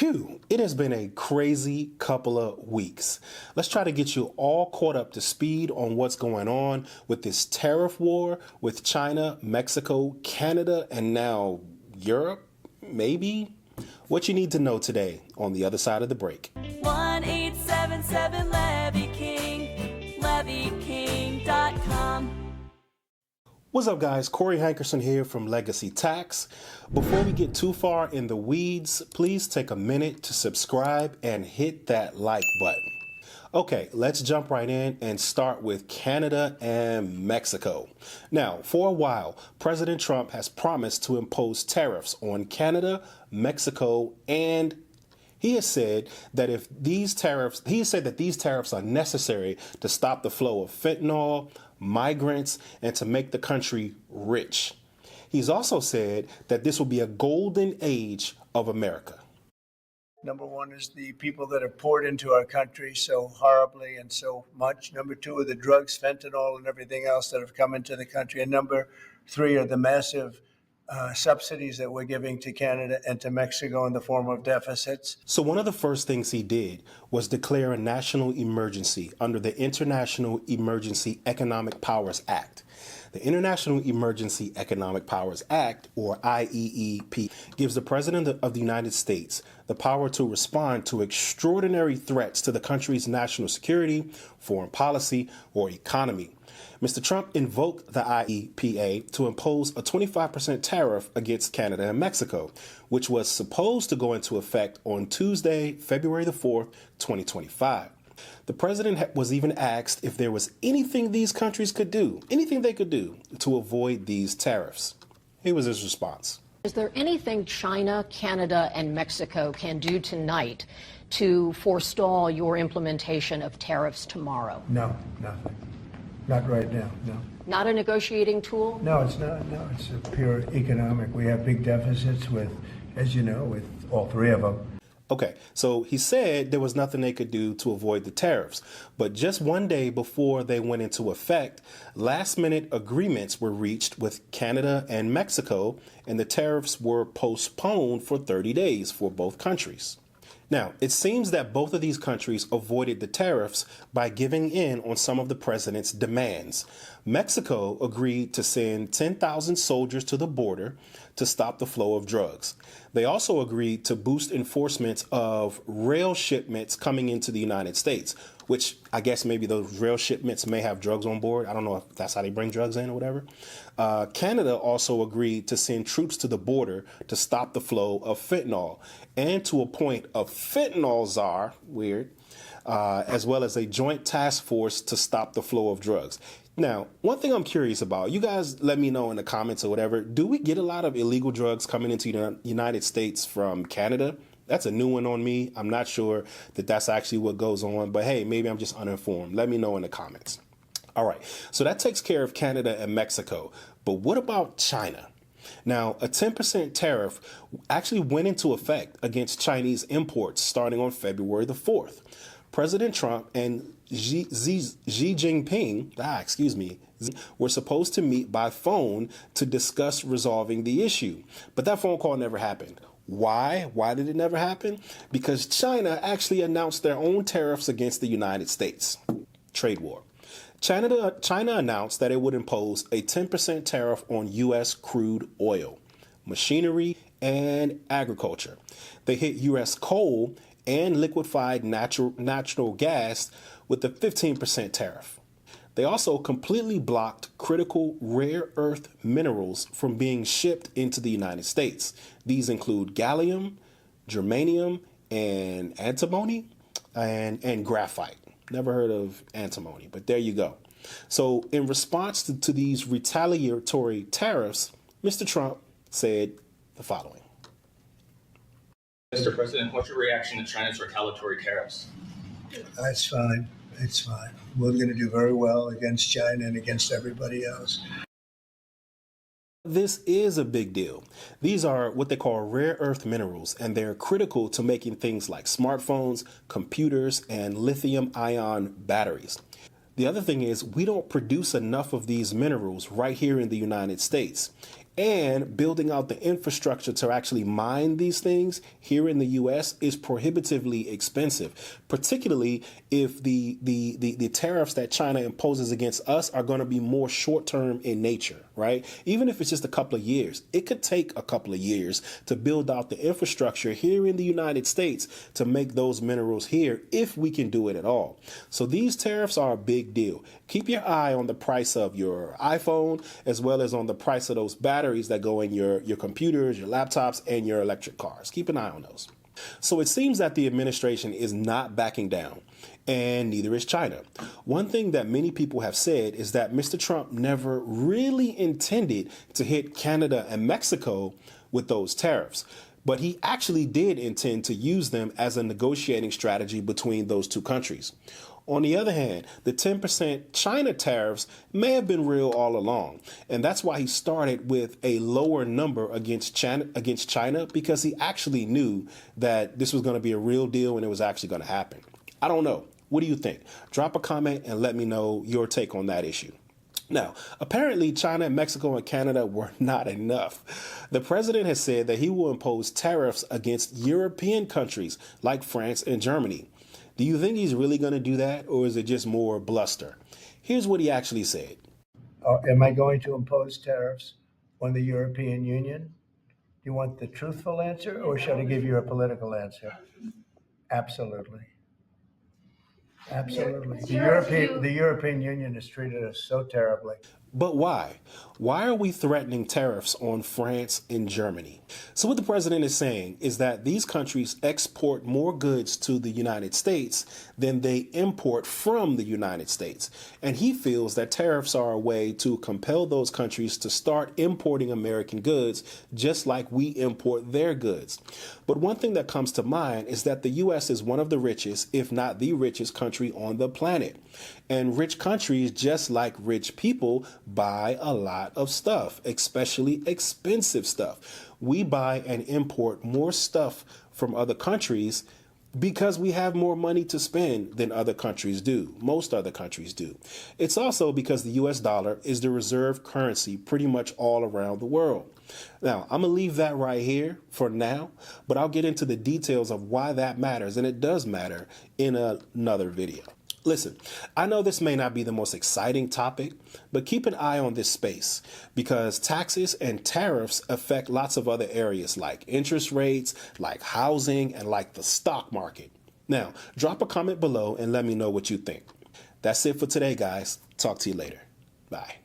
Phew, it has been a crazy couple of weeks. Let's try to get you all caught up to speed on what's going on with this tariff war with China, Mexico, Canada, and now Europe, maybe? What you need to know today on the other side of the break. 1-877-LEVY-KING, LEVY-KING.com. What's up, guys? Corey Hankerson here from Legacy Tax. Before we get too far in the weeds, please take a minute to subscribe and hit that like button. Okay, let's jump right in and start with Canada and Mexico. Now, for a while, President Trump has promised to impose tariffs on Canada, Mexico, and he has said that these tariffs are necessary to stop the flow of fentanyl, migrants, and to make the country rich. He's also said that this will be a golden age of America. Number one is the people that are poured into our country so horribly and so much. Number two are the drugs, fentanyl, and everything else that have come into the country. And number three are the massive subsidies that we're giving to Canada and to Mexico in the form of deficits. So one of the first things he did was declare a national emergency under the International Emergency Economic Powers Act. The International Emergency Economic Powers Act, or IEEP, gives the President of the United States the power to respond to extraordinary threats to the country's national security, foreign policy, or economy. Mr. Trump invoked the IEEPA to impose a 25% tariff against Canada and Mexico, which was supposed to go into effect on Tuesday, February the 4th, 2025. The president was even asked if there was anything these countries could do, anything they could do to avoid these tariffs. Here was his response. Is there anything China, Canada, and Mexico can do tonight to forestall your implementation of tariffs tomorrow? No, nothing. Not right now, no. Not a negotiating tool? No, it's not. No, it's a pure economic. We have big deficits with, as you know, with all three of them. Okay, so he said there was nothing they could do to avoid the tariffs. But just one day before they went into effect, last-minute agreements were reached with Canada and Mexico, and the tariffs were postponed for 30 days for both countries. Now, it seems that both of these countries avoided the tariffs by giving in on some of the president's demands. Mexico agreed to send 10,000 soldiers to the border to stop the flow of drugs. They also agreed to boost enforcement of rail shipments coming into the United States, which I guess maybe those rail shipments may have drugs on board. I don't know if that's how they bring drugs in or whatever. Canada also agreed to send troops to the border to stop the flow of fentanyl and to appoint a fentanyl czar, weird, as well as a joint task force to stop the flow of drugs. Now, one thing I'm curious about, you guys let me know in the comments or whatever, do we get a lot of illegal drugs coming into the United States from Canada? That's a new one on me. I'm not sure that that's actually what goes on, but hey, maybe I'm just uninformed. Let me know in the comments. All right, so that takes care of Canada and Mexico, but what about China? Now, a 10% tariff actually went into effect against Chinese imports starting on February the 4th. President Trump and Xi Jinping, were supposed to meet by phone to discuss resolving the issue, but that phone call never happened. Why? Why did it never happen? Because China actually announced their own tariffs against the United States. Trade war. China announced that it would impose a 10% tariff on U.S. crude oil, machinery, and agriculture. They hit U.S. coal and liquefied natural gas with a 15% tariff. They also completely blocked critical rare earth minerals from being shipped into the United States. These include gallium, germanium, and antimony, and graphite. Never heard of antimony, but there you go. So in response to these retaliatory tariffs, Mr. Trump said the following. Mr. President, what's your reaction to China's retaliatory tariffs? That's fine. It's fine. We're going to do very well against China and against everybody else. This is a big deal. These are what they call rare earth minerals, and they're critical to making things like smartphones, computers, and lithium-ion batteries. The other thing is we don't produce enough of these minerals right here in the United States. And building out the infrastructure to actually mine these things here in the U.S. is prohibitively expensive, particularly if the tariffs that China imposes against us are going to be more short-term in nature, right? Even if it's just a couple of years, it could take a couple of years to build out the infrastructure here in the United States to make those minerals here, if we can do it at all. So these tariffs are a big deal. Keep your eye on the price of your iPhone, as well as on the price of those batteries that go in your computers, your laptops, and your electric cars. Keep an eye on those. So it seems that the administration is not backing down, and neither is China. One thing that many people have said is that Mr. Trump never really intended to hit Canada and Mexico with those tariffs, but he actually did intend to use them as a negotiating strategy between those two countries. On the other hand, the 10% China tariffs may have been real all along, and that's why he started with a lower number against China, because he actually knew that this was going to be a real deal and it was actually going to happen. I don't know. What do you think? Drop a comment and let me know your take on that issue. Now, apparently China, Mexico, and Canada were not enough. The president has said that he will impose tariffs against European countries like France and Germany. Do you think he's really going to do that, or is it just more bluster? Here's what he actually said. Am I going to impose tariffs on the European Union? Do you want the truthful answer, or should I give you a political answer? Absolutely. Absolutely. The European Union has treated us so terribly. But why? Why are we threatening tariffs on France and Germany? So what the president is saying is that these countries export more goods to the United States than they import from the United States. And he feels that tariffs are a way to compel those countries to start importing American goods just like we import their goods. But one thing that comes to mind is that the U.S. is one of the richest, if not the richest country on the planet. And rich countries, just like rich people, buy a lot of stuff, especially expensive stuff. We buy and import more stuff from other countries because we have more money to spend than other countries do. Most other countries do. It's also because the US dollar is the reserve currency pretty much all around the world. Now, I'm going to leave that right here for now, but I'll get into the details of why that matters, and it does matter, in another video. Listen, I know this may not be the most exciting topic, but keep an eye on this space because taxes and tariffs affect lots of other areas like interest rates, like housing, and like the stock market. Now, drop a comment below and let me know what you think. That's it for today, guys. Talk to you later. Bye.